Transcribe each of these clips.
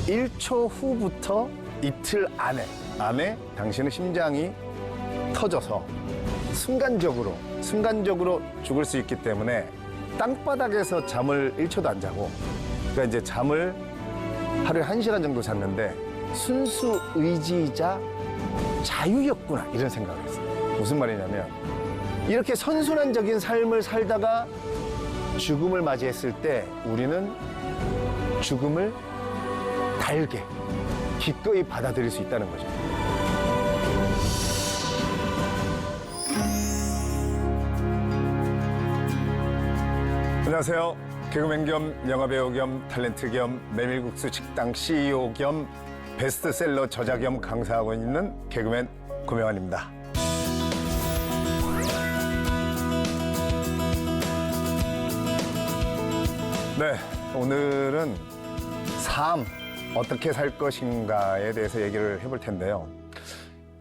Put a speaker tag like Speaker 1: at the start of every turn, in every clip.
Speaker 1: 1초 후부터 이틀 안에 당신의 심장이 터져서 순간적으로 죽을 수 있기 때문에 땅바닥에서 잠을 1초도 안 자고, 그러니까 이제 잠을 하루에 1시간 정도 잤는데 순수 의지이자 자유였구나, 이런 생각을 했어요. 무슨 말이냐면, 이렇게 선순환적인 삶을 살다가 죽음을 맞이했을 때 우리는 죽음을 달게, 기꺼이 받아들일 수 있다는 거죠. 안녕하세요. 개그맨 겸 영화배우 겸 탤런트 겸 메밀국수 식당 CEO 겸 베스트셀러 저자 겸 강사하고 있는 개그맨 고명환입니다. 네, 오늘은 삶 어떻게 살 것인가에 대해서 얘기를 해볼 텐데요.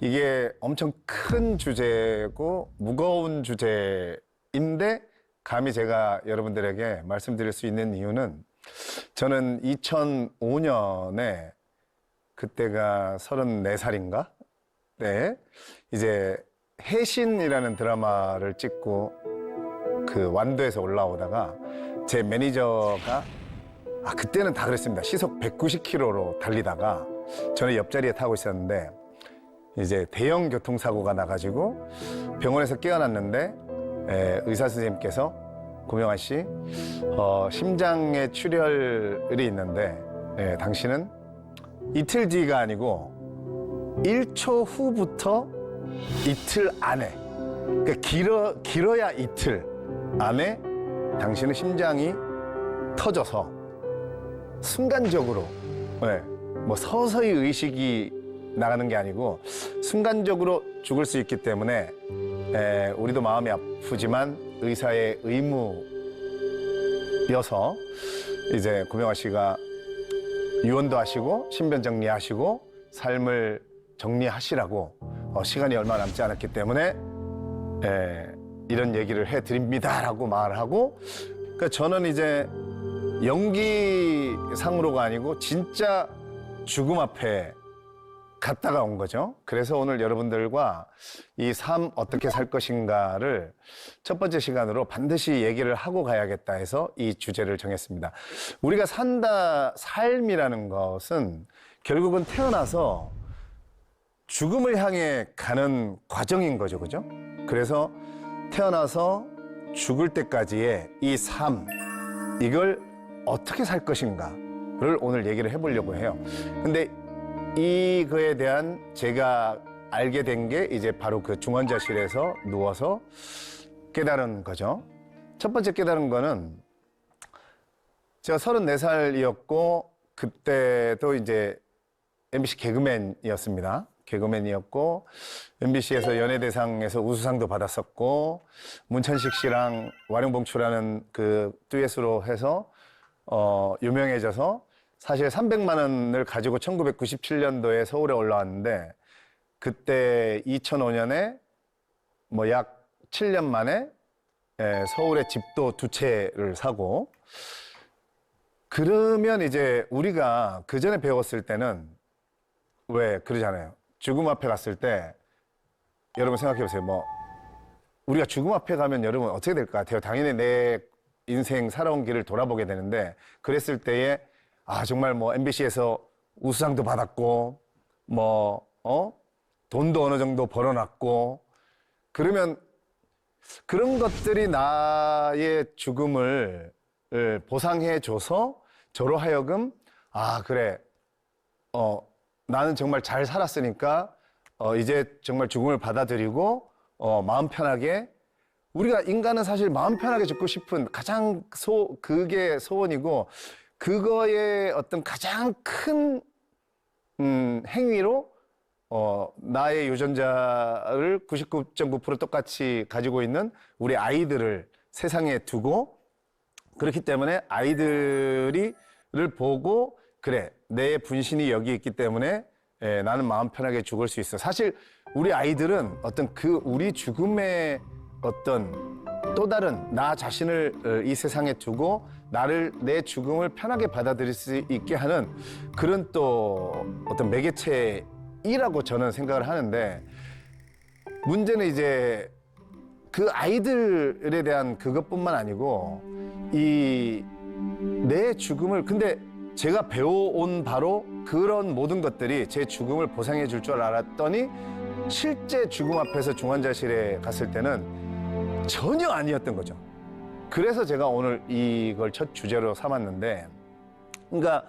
Speaker 1: 이게 엄청 큰 주제고 무거운 주제인데 감히 제가 여러분들에게 말씀드릴 수 있는 이유는, 저는 2005년에 그때가 34살인가? 네, 이제 해신이라는 드라마를 찍고 그 완도에서 올라오다가 제 매니저가 그때는 다 그랬습니다. 시속 190km로 달리다가 저는 옆자리에 타고 있었는데 이제 대형 교통사고가 나가지고 병원에서 깨어났는데 의사 선생님께서 고명환 씨, 심장에 출혈이 있는데 당신은 이틀 뒤가 아니고 1초 후부터 이틀 안에, 그러니까 길어야 이틀 안에 당신의 심장이 터져서 순간적으로, 뭐 서서히 의식이 나가는 게 아니고 순간적으로 죽을 수 있기 때문에 우리도 마음이 아프지만 의사의 의무여서 이제 고명환 씨가 유언도 하시고 신변 정리하시고 삶을 정리하시라고 시간이 얼마 남지 않았기 때문에 이런 얘기를 해드립니다라고 말을 하고, 그러니까 저는 이제 연기상으로가 아니고 진짜 죽음 앞에 갔다가 온 거죠. 그래서 오늘 여러분들과 이 삶 어떻게 살 것인가를 첫 번째 시간으로 반드시 얘기를 하고 가야겠다 해서 이 주제를 정했습니다. 우리가 삶이라는 것은 결국은 태어나서 죽음을 향해 가는 과정인 거죠, 그죠? 그래서 태어나서 죽을 때까지의 이 삶, 이걸 어떻게 살 것인가를 오늘 얘기를 해보려고 해요. 근데 이거에 대한 제가 알게 된 게 이제 바로 그 중환자실에서 누워서 깨달은 거죠. 첫 번째 깨달은 거는, 제가 34살이었고 그때도 이제 MBC 개그맨이었습니다. 개그맨이었고 MBC에서 연예대상에서 우수상도 받았었고, 문천식 씨랑 와룡봉추라는 그 듀엣으로 해서 유명해져서 사실 300만 원을 가지고 1997년도에 서울에 올라왔는데, 그때 2005년에 뭐 약 7년 만에 서울에 집도 2채를 사고, 그러면 이제 우리가 그 전에 배웠을 때는 왜 그러잖아요. 죽음 앞에 갔을 때 여러분 생각해 보세요. 뭐 우리가 죽음 앞에 가면 여러분 어떻게 될 것 같아요? 당연히 내 인생 살아온 길을 돌아보게 되는데, 그랬을 때에 정말 뭐 MBC에서 우수상도 받았고 뭐 돈도 어느 정도 벌어놨고, 그러면 그런 것들이 나의 죽음을 보상해줘서 저로 하여금 그래, 나는 정말 잘 살았으니까 이제 정말 죽음을 받아들이고 마음 편하게, 우리가 인간은 사실 마음 편하게 죽고 싶은 가장 그게 소원이고, 그거의 어떤 가장 큰 행위로 나의 유전자를 99.9% 똑같이 가지고 있는 우리 아이들을 세상에 두고, 그렇기 때문에 아이들을 보고, 그래, 내 분신이 여기 있기 때문에 나는 마음 편하게 죽을 수 있어. 사실 우리 아이들은 어떤 우리 죽음의 어떤 또 다른 나 자신을 이 세상에 두고 나를 내 죽음을 편하게 받아들일 수 있게 하는 그런 또 어떤 매개체이라고 저는 생각을 하는데 문제는 이제 그 아이들에 대한 그것뿐만 아니고 이 내 죽음을 근데 제가 배워온 바로 그런 모든 것들이 제 죽음을 보상해 줄 줄 알았더니 실제 죽음 앞에서 중환자실에 갔을 때는 전혀 아니었던 거죠. 그래서 제가 오늘 이걸 첫 주제로 삼았는데 그러니까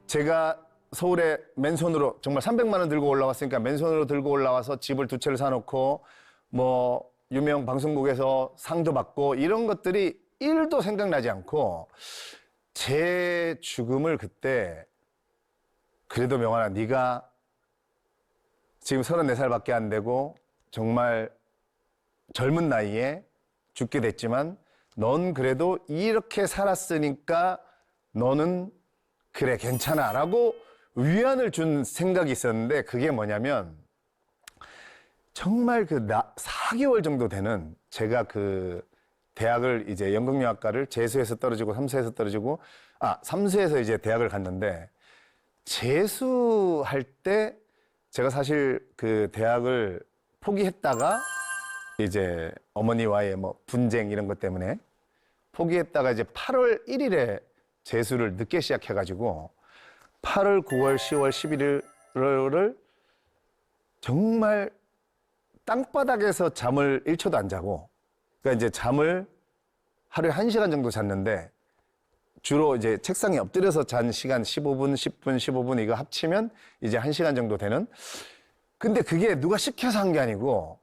Speaker 1: 제가 서울에 맨손으로 정말 300만 원 들고 올라왔으니까 맨손으로 들고 올라와서 집을 두 채를 사놓고 뭐 유명 방송국에서 상도 받고 이런 것들이 1도 생각나지 않고 제 죽음을 그때 그래도 명환아 네가 지금 34살밖에 안 되고 정말 젊은 나이에 죽게 됐지만 넌 그래도 이렇게 살았으니까 너는 그래 괜찮아 라고 위안을 준 생각이 있었는데 그게 뭐냐면 정말 그 4개월 정도 되는 제가 그 대학을 이제 연극영화과를 재수해서 떨어지고 삼수해서 이제 대학을 갔는데 재수할 때 제가 사실 그 대학을 포기했다가 이제 어머니와의 뭐 분쟁 이런 것 때문에 포기했다가 이제 8월 1일에 재수를 늦게 시작해가지고 8월, 9월, 10월, 11월을 정말 땅바닥에서 잠을 1초도 안 자고 그러니까 이제 잠을 하루에 1시간 정도 잤는데 주로 이제 책상에 엎드려서 잔 시간 15분, 10분, 15분 이거 합치면 이제 1시간 정도 되는 근데 그게 누가 시켜서 한 게 아니고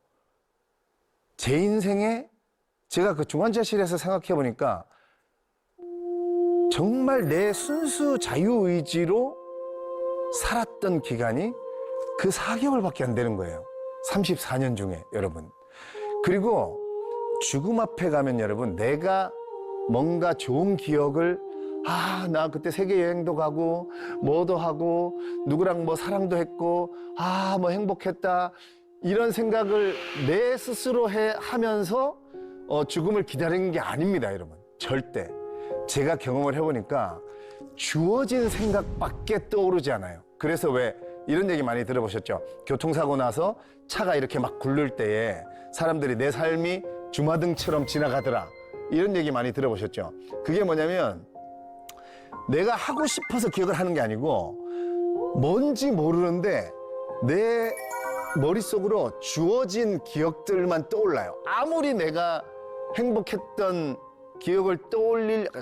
Speaker 1: 제 인생에 제가 그 중환자실에서 생각해 보니까 정말 내 순수 자유의지로 살았던 기간이 그 4개월밖에 안 되는 거예요. 34년 중에 여러분. 그리고 죽음 앞에 가면 여러분 내가 뭔가 좋은 기억을 나 그때 세계 여행도 가고 뭐도 하고 누구랑 뭐 사랑도 했고 뭐 행복했다 이런 생각을 내 스스로 하면서 죽음을 기다리는 게 아닙니다 여러분. 절대. 제가 경험을 해보니까 주어진 생각밖에 떠오르지 않아요. 그래서 왜 이런 얘기 많이 들어보셨죠? 교통사고 나서 차가 이렇게 막 굴릴 때에 사람들이 내 삶이 주마등처럼 지나가더라 이런 얘기 많이 들어보셨죠? 그게 뭐냐면 내가 하고 싶어서 기억을 하는 게 아니고 뭔지 모르는데 내 머릿속으로 주어진 기억들만 떠올라요. 아무리 내가 행복했던 기억을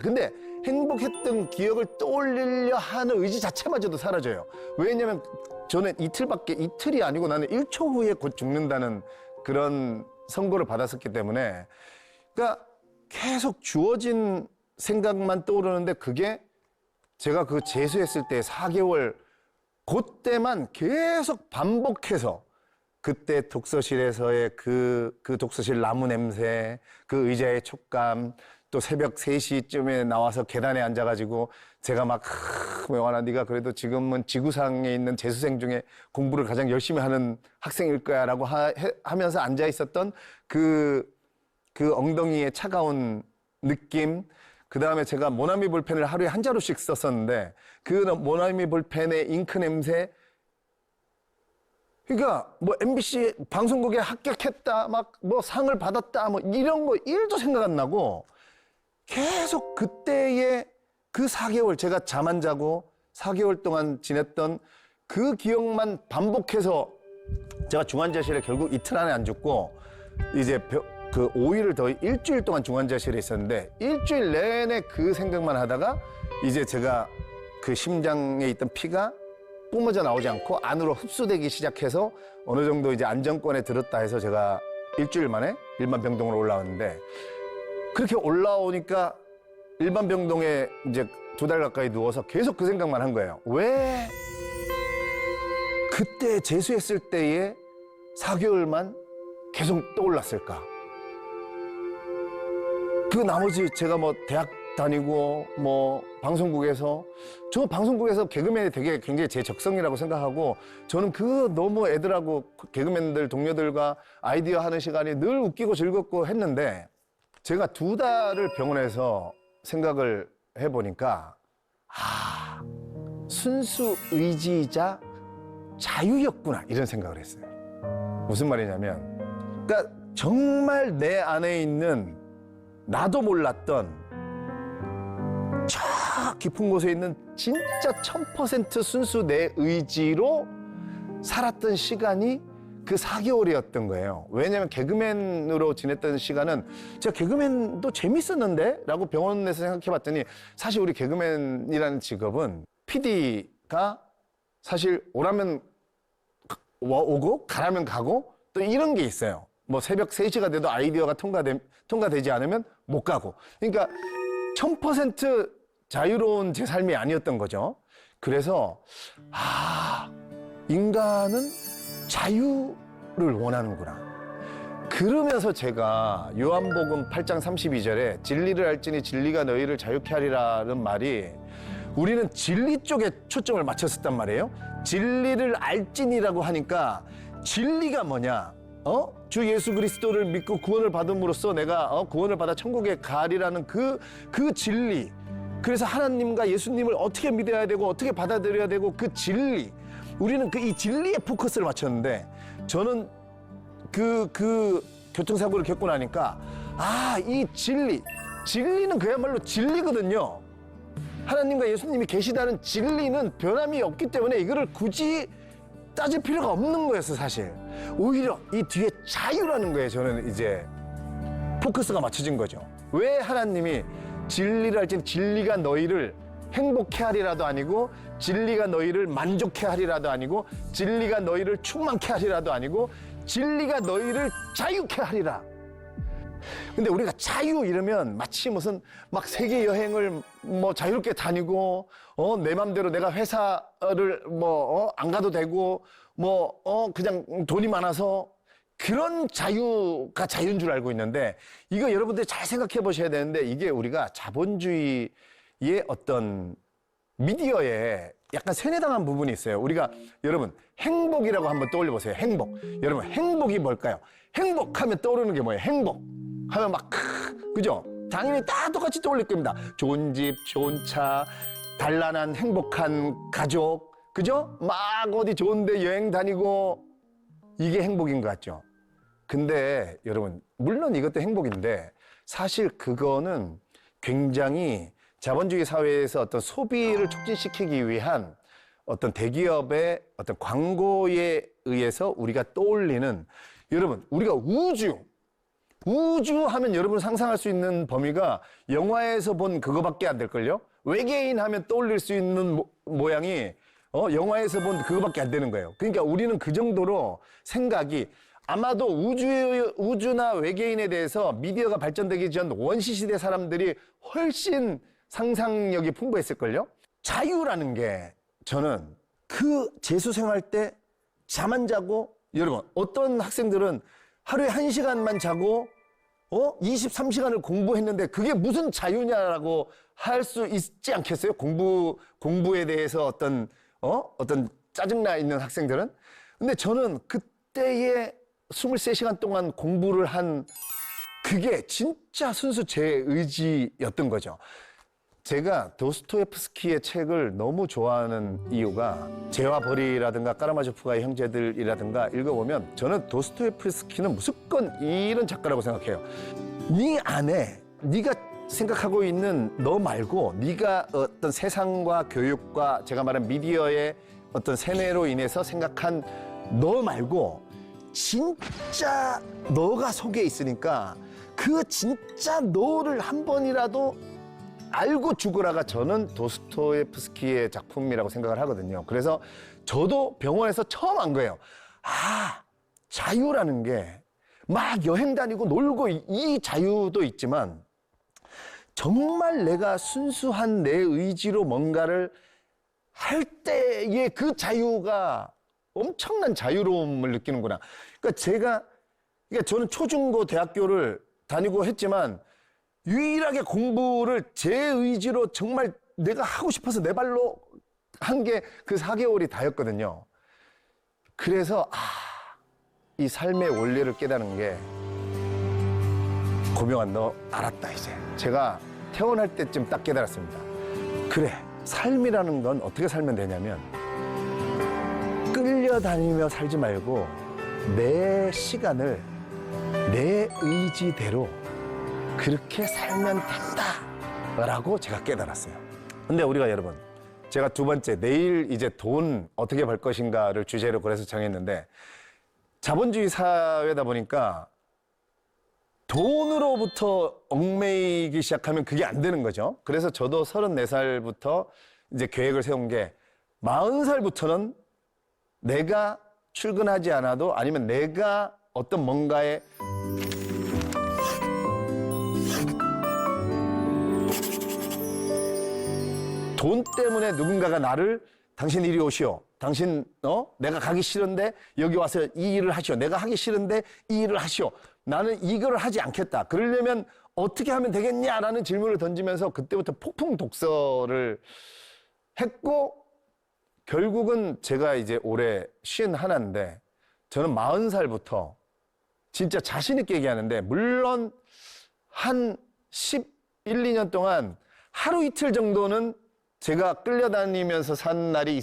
Speaker 1: 근데 행복했던 기억을 떠올리려 하는 의지 자체마저도 사라져요. 왜냐면 저는 이틀이 아니고 나는 1초 후에 곧 죽는다는 그런 선고를 받았었기 때문에 그러니까 계속 주어진 생각만 떠오르는데 그게 제가 그 재수했을 때 4개월 그때만 계속 반복해서 그때 독서실에서의 그 독서실 나무 냄새, 그 의자의 촉감, 또 새벽 3시쯤에 나와서 계단에 앉아가지고 제가 막 명환아 네가 그래도 지금은 지구상에 있는 재수생 중에 공부를 가장 열심히 하는 학생일 거야 라고 하면서 앉아 있었던 그 엉덩이의 차가운 느낌, 그 다음에 제가 모나미 볼펜을 하루에 한 자루씩 썼었는데 그 모나미 볼펜의 잉크 냄새, 그러니까 뭐 MBC 방송국에 합격했다, 막 뭐 상을 받았다, 뭐 이런 거 1도 생각 안 나고 계속 그때의 그 4개월 제가 잠 안 자고 4개월 동안 지냈던 그 기억만 반복해서 제가 중환자실에 결국 이틀 안에 안 죽고 이제 그 5일을 더 일주일 동안 중환자실에 있었는데 일주일 내내 그 생각만 하다가 이제 제가 그 심장에 있던 피가 뿜어져 나오지 않고 안으로 흡수되기 시작해서 어느 정도 이제 안정권에 들었다 해서 제가 일주일 만에 일반 병동으로 올라왔는데 그렇게 올라오니까 일반 병동에 이제 2달 가까이 누워서 계속 그 생각만 한 거예요. 왜 그때 재수했을 때의 4개월만 계속 떠올랐을까? 그 나머지 제가 뭐 대학 다니고 뭐 방송국에서 저 방송국에서 개그맨이 되게 굉장히 제 적성이라고 생각하고 저는 그 너무 애들하고 개그맨들 동료들과 아이디어 하는 시간이 늘 웃기고 즐겁고 했는데 제가 2달을 병원에서 생각을 해보니까 순수 의지이자 자유였구나 이런 생각을 했어요. 무슨 말이냐면 그러니까 정말 내 안에 있는 나도 몰랐던 저 깊은 곳에 있는 진짜 1000% 순수 내 의지로 살았던 시간이 그 4개월이었던 거예요. 왜냐하면 개그맨으로 지냈던 시간은 제가 개그맨도 재밌었는데? 라고 병원에서 생각해봤더니 사실 우리 개그맨이라는 직업은 PD가 사실 오라면 오고 가라면 가고 또 이런 게 있어요. 뭐 새벽 3시가 돼도 아이디어가 통과되지 않으면 못 가고. 그러니까 1000% 자유로운 제 삶이 아니었던 거죠. 그래서 인간은 자유를 원하는구나. 그러면서 제가 요한복음 8장 32절에 진리를 알지니 진리가 너희를 자유케 하리라는 말이 우리는 진리 쪽에 초점을 맞췄었단 말이에요. 진리를 알지니라고 하니까 진리가 뭐냐? 주 예수 그리스도를 믿고 구원을 받음으로써 내가 구원을 받아 천국에 가리라는 그 진리. 그래서 하나님과 예수님을 어떻게 믿어야 되고 어떻게 받아들여야 되고 그 진리. 우리는 이 진리에 포커스를 맞췄는데 저는 그 교통사고를 겪고 나니까 이 진리는 그야말로 진리거든요. 하나님과 예수님이 계시다는 진리는 변함이 없기 때문에 이거를 굳이 따질 필요가 없는 거였어 사실. 오히려 이 뒤에 자유라는 거에 저는 이제 포커스가 맞춰진 거죠. 왜 하나님이 진리를 알지니 진리가 너희를 행복해 하리라도 아니고 진리가 너희를 만족해 하리라도 아니고 진리가 너희를 충만케 하리라도 아니고 진리가 너희를 자유케 하리라. 근데 우리가 자유 이러면 마치 무슨 막 세계 여행을 뭐 자유롭게 다니고 내 맘대로 내가 회사를 안 가도 되고 그냥 돈이 많아서 그런 자유가 자유인 줄 알고 있는데 이거 여러분들 잘 생각해 보셔야 되는데 이게 우리가 자본주의의 어떤 미디어에 약간 세뇌당한 부분이 있어요. 우리가 여러분 행복이라고 한번 떠올려 보세요. 행복. 여러분 행복이 뭘까요? 행복하면 떠오르는 게 뭐예요? 행복 하면 막 그죠? 당연히 다 똑같이 떠올릴 겁니다. 좋은 집, 좋은 차, 단란한 행복한 가족, 그죠? 막 어디 좋은데 여행 다니고 이게 행복인 것 같죠? 근데 여러분 물론 이것도 행복인데 사실 그거는 굉장히 자본주의 사회에서 어떤 소비를 촉진시키기 위한 어떤 대기업의 어떤 광고에 의해서 우리가 떠올리는 여러분 우리가 우주 하면 여러분 상상할 수 있는 범위가 영화에서 본 그거밖에 안 될걸요? 외계인 하면 떠올릴 수 있는 모양이 영화에서 본 그거밖에 안 되는 거예요. 그러니까 우리는 그 정도로 생각이 아마도 우주나 외계인에 대해서 미디어가 발전되기 전 원시 시대 사람들이 훨씬 상상력이 풍부했을걸요? 자유라는 게 저는 그 재수생활 때 잠 안 자고 여러분 어떤 학생들은 하루에 1시간만 자고 23시간을 공부했는데 그게 무슨 자유냐라고 할 수 있지 않겠어요? 공부에 대해서 어떤 짜증나 있는 학생들은. 근데 저는 그때의 23시간 동안 공부를 한 그게 진짜 순수 제 의지였던 거죠. 제가 도스토옙스키의 책을 너무 좋아하는 이유가 죄와 벌이라든가 까라마조프가의 형제들이라든가 읽어보면 저는 도스토옙스키는 무조건 이런 작가라고 생각해요. 네 안에 네가 생각하고 있는 너 말고 네가 어떤 세상과 교육과 제가 말한 미디어의 어떤 세뇌로 인해서 생각한 너 말고 진짜 너가 속에 있으니까 그 진짜 너를 한 번이라도 알고 죽으라가 저는 도스토옙스키의 작품이라고 생각을 하거든요. 그래서 저도 병원에서 처음 안 거예요. 자유라는 게 막 여행 다니고 놀고 이 자유도 있지만 정말 내가 순수한 내 의지로 뭔가를 할 때의 그 자유가 엄청난 자유로움을 느끼는구나. 그러니까 저는 초중고 대학교를 다니고 했지만 유일하게 공부를 제 의지로 정말 내가 하고 싶어서 내 발로 한 게 그 4개월이 다였거든요. 그래서 이 삶의 원리를 깨닫는 게 고명환 너 알았다 이제. 제가 태어날 때쯤 딱 깨달았습니다. 그래, 삶이라는 건 어떻게 살면 되냐면 끌려다니며 살지 말고 내 시간을 내 의지대로 그렇게 살면 된다라고 제가 깨달았어요. 근데 우리가 여러분, 제가 두 번째 내일 이제 돈 어떻게 벌 것인가를 주제로 그래서 정했는데, 자본주의 사회다 보니까 돈으로부터 얽매이기 시작하면 그게 안 되는 거죠. 그래서 저도 34살부터 이제 계획을 세운 게 40살부터는 내가 출근하지 않아도, 아니면 내가 어떤 뭔가에 돈 때문에 누군가가 나를 당신 이리 오시오. 당신 내가 가기 싫은데 여기 와서 이 일을 하시오. 내가 하기 싫은데 이 일을 하시오. 나는 이걸 하지 않겠다. 그러려면 어떻게 하면 되겠냐라는 질문을 던지면서 그때부터 폭풍 독서를 했고, 결국은 제가 이제 올해 51인데 저는 40살부터 진짜 자신 있게 얘기하는데, 물론 한 11, 2년 하루 이틀 정도는 제가 끌려다니면서 산 날이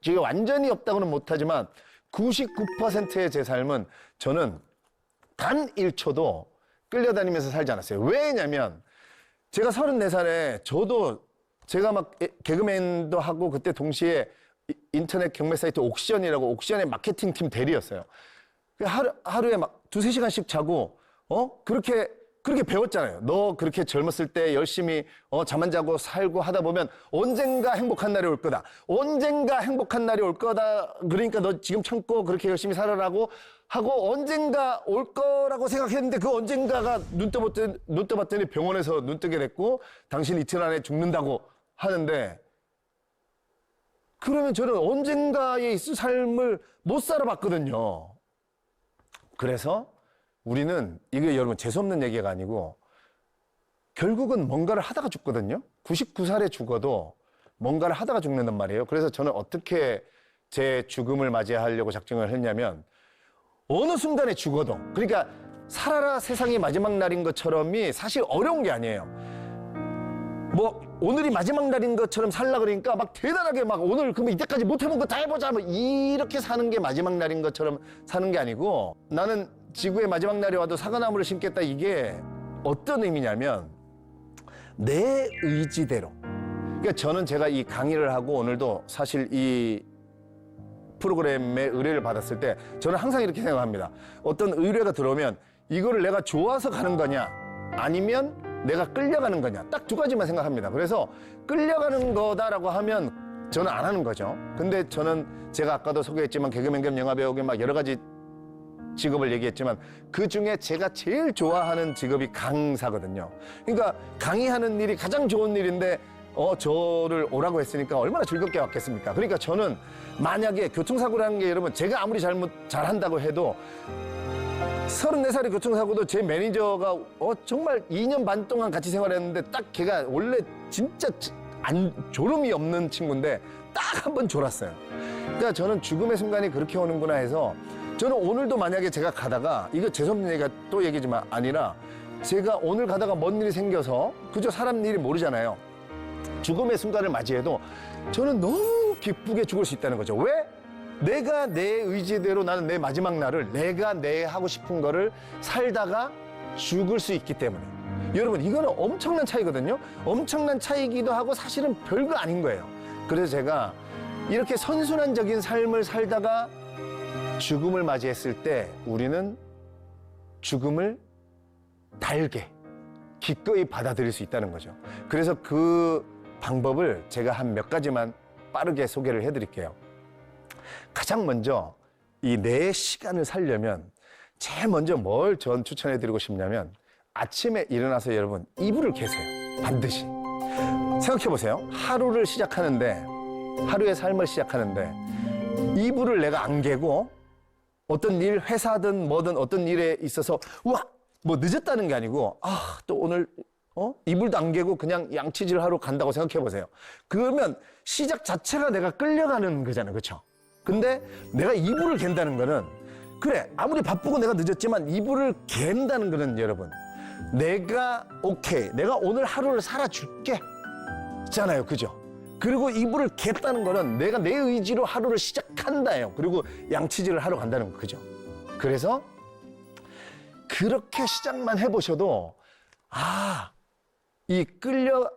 Speaker 1: 제가 완전히 없다고는 못하지만 99%의 제 삶은 저는 단 1초도 끌려다니면서 살지 않았어요. 왜냐면 제가 34살에 저도 제가 막 개그맨도 하고, 그때 동시에 인터넷 경매 사이트 옥션이라고, 옥션의 마케팅팀 대리였어요. 하루에 막 2-3시간씩 자고 그렇게 배웠잖아요. 너 그렇게 젊었을 때 열심히 잠 안 자고 살고 하다 보면 언젠가 행복한 날이 올 거다. 언젠가 행복한 날이 올 거다. 그러니까 너 지금 참고 그렇게 열심히 살아라고 하고, 언젠가 올 거라고 생각했는데 그 언젠가가 눈 떠봤더니 병원에서 눈 뜨게 됐고, 당신 이틀 안에 죽는다고 하는데, 그러면 저는 언젠가에 있을 삶을 못 살아봤거든요. 그래서 우리는, 이게 여러분 재수없는 얘기가 아니고 결국은 뭔가를 하다가 죽거든요. 99살에 죽어도 뭔가를 하다가 죽는단 말이에요. 그래서 저는 어떻게 제 죽음을 맞이하려고 작정을 했냐면, 어느 순간에 죽어도, 그러니까 살아라 세상이 마지막 날인 것처럼이 사실 어려운 게 아니에요. 뭐 오늘이 마지막 날인 것처럼 살라 그러니까 막 대단하게 막 오늘 그러면 이때까지 못 해본 거 다 해보자 뭐 이렇게 사는 게 마지막 날인 것처럼 사는 게 아니고, 나는 지구의 마지막 날이 와도 사과나무를 심겠다. 이게 어떤 의미냐면 내 의지대로. 그러니까 저는 제가 이 강의를 하고 오늘도 사실 이 프로그램에 의뢰를 받았을 때 저는 항상 이렇게 생각합니다. 어떤 의뢰가 들어오면 이거를 내가 좋아서 가는 거냐 아니면 내가 끌려가는 거냐, 딱 두 가지만 생각합니다. 그래서 끌려가는 거다라고 하면 저는 안 하는 거죠. 근데 저는 제가 아까도 소개했지만 개그맨 겸 영화배우 겸 막 여러 가지 직업을 얘기했지만 그 중에 제가 제일 좋아하는 직업이 강사거든요. 그러니까 강의하는 일이 가장 좋은 일인데 저를 오라고 했으니까 얼마나 즐겁게 왔겠습니까? 그러니까 저는 만약에 교통사고라는 게, 여러분 제가 아무리 잘한다고 해도 34살의 교통사고도 제 매니저가 정말 2년 반 동안 같이 생활했는데 딱 걔가 원래 진짜 졸음이 없는 친구인데 딱 한 번 졸았어요. 그러니까 저는 죽음의 순간이 그렇게 오는구나 해서, 저는 오늘도 만약에 제가 가다가, 이거 재수없는 얘기가 또 얘기지만 아니라, 제가 오늘 가다가 뭔 일이 생겨서, 그저 사람 일이 모르잖아요. 죽음의 순간을 맞이해도 저는 너무 기쁘게 죽을 수 있다는 거죠. 왜? 내가 내 의지대로 나는 내 마지막 날을 내가 내 하고 싶은 거를 살다가 죽을 수 있기 때문에. 여러분 이거는 엄청난 차이거든요. 엄청난 차이기도 하고 사실은 별거 아닌 거예요. 그래서 제가 이렇게 선순환적인 삶을 살다가 죽음을 맞이했을 때 우리는 죽음을 달게 기꺼이 받아들일 수 있다는 거죠. 그래서 그 방법을 제가 한 몇 가지만 빠르게 소개를 해드릴게요. 가장 먼저 이 내 시간을 살려면 제일 먼저 뭘 전 추천해드리고 싶냐면, 아침에 일어나서 여러분 이불을 개세요. 반드시. 생각해보세요. 하루를 시작하는데, 하루의 삶을 시작하는데 이불을 내가 안 개고 어떤 일, 회사든 뭐든 어떤 일에 있어서 우와 뭐 늦었다는 게 아니고 또 오늘 이불도 안 개고 그냥 양치질 하러 간다고 생각해 보세요. 그러면 시작 자체가 내가 끌려가는 거잖아요. 그렇죠? 근데 내가 이불을 갠다는 거는 그래 아무리 바쁘고 내가 늦었지만 이불을 갠다는 거는 여러분 내가 오케이 내가 오늘 하루를 살아줄게 잖아요. 그죠? 그리고 이불을 갰다는 거는 내가 내 의지로 하루를 시작한다예요. 그리고 양치질을 하러 간다는 거. 그죠? 그래서 그렇게 시작만 해보셔도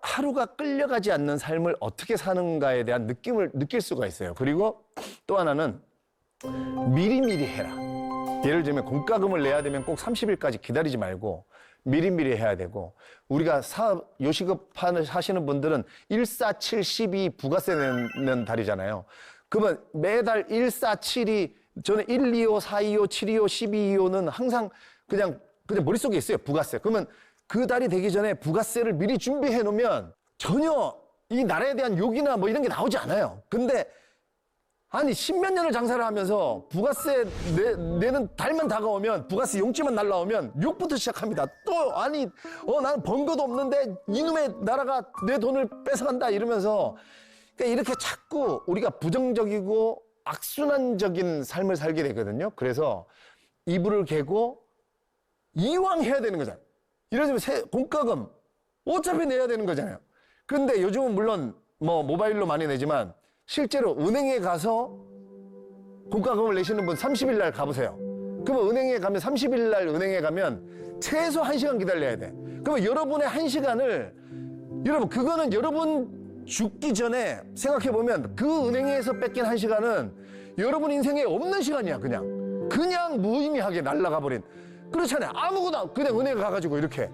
Speaker 1: 하루가 끌려가지 않는 삶을 어떻게 사는가에 대한 느낌을 느낄 수가 있어요. 그리고 또 하나는 미리미리 해라. 예를 들면 공과금을 내야 되면 꼭 30일까지 기다리지 말고 미리미리 해야 되고 우리가 요식업 하시는 분들은 1, 4, 7, 12 부가세 내는 달이잖아요. 그러면 매달 1, 4, 7이 저는 1, 2, 5, 4, 2, 5, 7, 2, 5, 12, 2, 5는 항상 그냥 머릿속에 있어요. 부가세. 그러면 그 달이 되기 전에 부가세를 미리 준비해 놓으면 전혀 이 나라에 대한 욕이나 뭐 이런 게 나오지 않아요. 근데 아니 십몇 년을 장사를 하면서 부가세 내는 달만 다가오면 부가세 용지만 날라오면 욕부터 시작합니다. 또 나는 번 것도 없는데 이놈의 나라가 내 돈을 뺏어간다 이러면서 그러니까 이렇게 자꾸 우리가 부정적이고 악순환적인 삶을 살게 되거든요. 그래서 이불을 개고 이왕 해야 되는 거잖아요. 이러면 공과금 어차피 내야 되는 거잖아요. 근데 요즘은 물론 뭐 모바일로 많이 내지만 실제로 은행에 가서 공과금을 내시는 분 30일 날 가보세요. 그러면 은행에 가면 30일 날 은행에 가면 최소 1시간 기다려야 돼. 그러면 여러분의 1시간을 여러분 그거는 여러분 죽기 전에 생각해 보면 그 은행에서 뺏긴 1시간은 여러분 인생에 없는 시간이야. 그냥 무의미하게 날아가 버린. 그렇잖아요. 아무거나 그냥 은행에 가가지고 이렇게.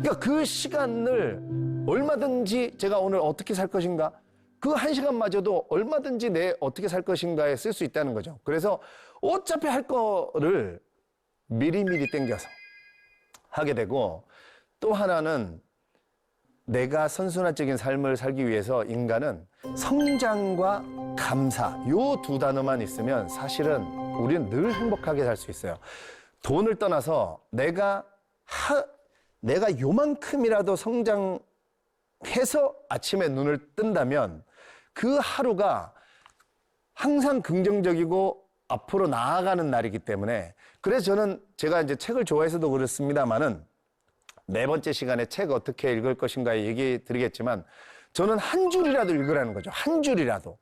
Speaker 1: 그러니까 그 시간을 얼마든지 제가 오늘 어떻게 살 것인가 그 1시간마저도 얼마든지 내 어떻게 살 것인가에 쓸 수 있다는 거죠. 그래서 어차피 할 거를 미리미리 땡겨서 하게 되고 또 하나는 내가 선순환적인 삶을 살기 위해서 인간은 성장과 감사 요 두 단어만 있으면 사실은 우리는 늘 행복하게 살 수 있어요. 돈을 떠나서 내가 요만큼이라도 성장해서 아침에 눈을 뜬다면 그 하루가 항상 긍정적이고 앞으로 나아가는 날이기 때문에 그래서 저는 제가 이제 책을 좋아해서도 그렇습니다만은 네 번째 시간에 책 어떻게 읽을 것인가에 얘기 드리겠지만 저는 한 줄이라도 읽으라는 거죠. 한 줄이라도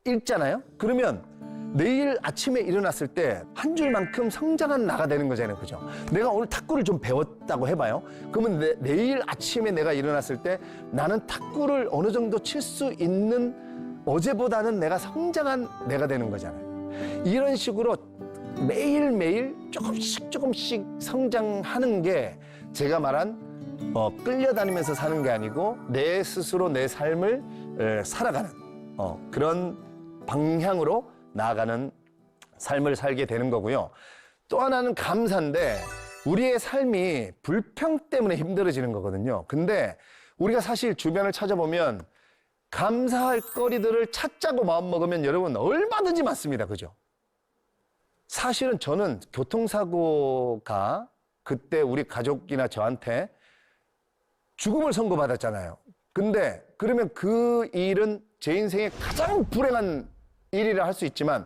Speaker 1: 읽잖아요. 그러면 내일 아침에 일어났을 때 한 줄만큼 성장한 나가 되는 거잖아요. 그죠? 내가 오늘 탁구를 좀 배웠다고 해봐요. 그러면 내일 아침에 내가 일어났을 때 나는 탁구를 어느 정도 칠 수 있는 어제보다는 내가 성장한 내가 되는 거잖아요. 이런 식으로 매일매일 조금씩 성장하는 게 제가 말한 끌려다니면서 사는 게 아니고 내 스스로 내 삶을 살아가는 그런 방향으로 나아가는 삶을 살게 되는 거고요. 또 하나는 감사인데 우리의 삶이 불평 때문에 힘들어지는 거거든요. 근데 우리가 사실 주변을 찾아보면 감사할 거리들을 찾자고 마음먹으면 여러분 얼마든지 많습니다. 그죠? 사실은 저는 교통사고가 그때 우리 가족이나 저한테 죽음을 선고받았잖아요. 근데 그러면 그 일은 제 인생의 가장 불행한 일이라 할 수 있지만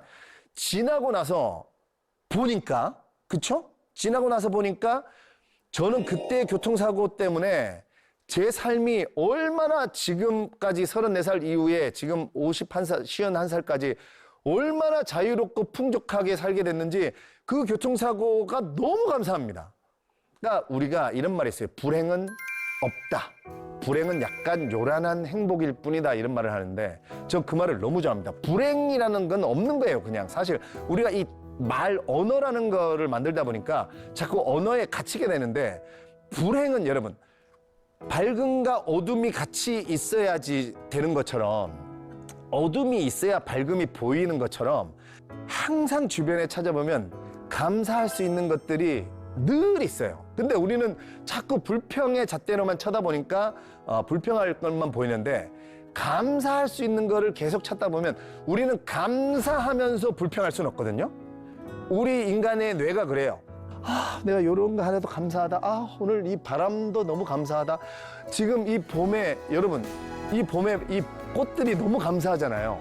Speaker 1: 지나고 나서 보니까 그쵸? 지나고 나서 보니까 저는 그때 교통사고 때문에 제 삶이 얼마나 지금까지 34살 이후에 지금 51살, 51살까지 얼마나 자유롭고 풍족하게 살게 됐는지 그 교통사고가 너무 감사합니다. 그러니까 우리가 이런 말이 있어요. 불행은 없다. 불행은 약간 요란한 행복일 뿐이다. 이런 말을 하는데 저 그 말을 너무 좋아합니다. 불행이라는 건 없는 거예요. 그냥 사실 우리가 이 말 언어라는 거를 만들다 보니까 자꾸 언어에 갇히게 되는데 불행은 여러분 밝음과 어둠이 같이 있어야지 되는 것처럼 어둠이 있어야 밝음이 보이는 것처럼 항상 주변에 찾아보면 감사할 수 있는 것들이 늘 있어요. 근데 우리는 자꾸 불평의 잣대로만 쳐다보니까 불평할 것만 보이는데 감사할 수 있는 거를 계속 찾다 보면 우리는 감사하면서 불평할 수는 없거든요. 우리 인간의 뇌가 그래요. 내가 이런 거 하나도 감사하다. 오늘 이 바람도 너무 감사하다. 지금 이 봄에, 여러분, 이 봄에 이 꽃들이 너무 감사하잖아요.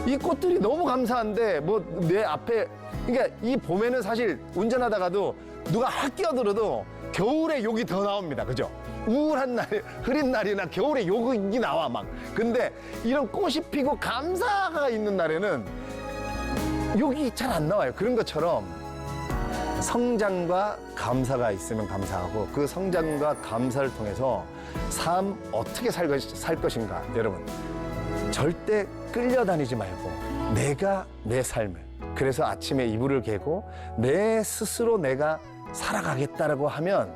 Speaker 1: 이 꽃들이 너무 감사한데, 뭐, 내 앞에, 그러니까 이 봄에는 사실 운전하다가도 누가 확 끼어들어도 겨울에 욕이 더 나옵니다. 그죠? 우울한 날, 흐린 날이나 겨울에 욕이 나와, 막. 근데 이런 꽃이 피고 감사가 있는 날에는 욕이 잘 안 나와요. 그런 것처럼 성장과 감사가 있으면 감사하고 그 성장과 감사를 통해서 삶 어떻게 살 것인가. 여러분, 절대 끌려다니지 말고 내가 내 삶을, 그래서 아침에 이불을 개고 내 스스로 내가 살아가겠다라고 하면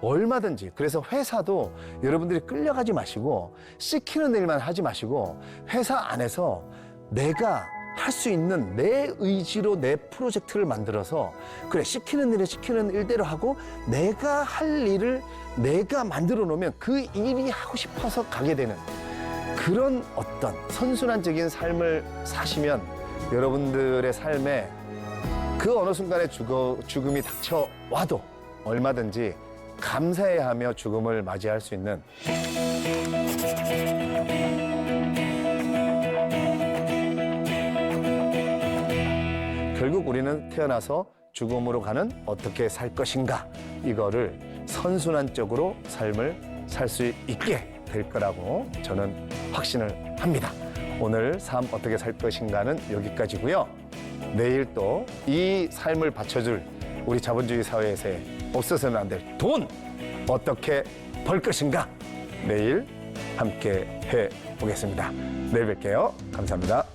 Speaker 1: 얼마든지, 그래서 회사도 여러분들이 끌려가지 마시고 시키는 일만 하지 마시고 회사 안에서 내가 할 수 있는 내 의지로 내 프로젝트를 만들어서, 그래, 시키는 일은 시키는 일대로 하고 내가 할 일을 내가 만들어 놓으면 그 일이 하고 싶어서 가게 되는 그런 어떤 선순환적인 삶을 사시면 여러분들의 삶에 그 어느 순간에 죽음이 닥쳐와도 얼마든지 감사해야 하며 죽음을 맞이할 수 있는, 결국 우리는 태어나서 죽음으로 가는 어떻게 살 것인가, 이거를 선순환적으로 삶을 살 수 있게 될 거라고 저는 확신을 합니다. 오늘 삶 어떻게 살 것인가는 여기까지고요. 내일 또 이 삶을 받쳐줄 우리 자본주의 사회에서의 없어서는 안 될 돈 어떻게 벌 것인가, 내일 함께 해보겠습니다. 내일 뵐게요. 감사합니다.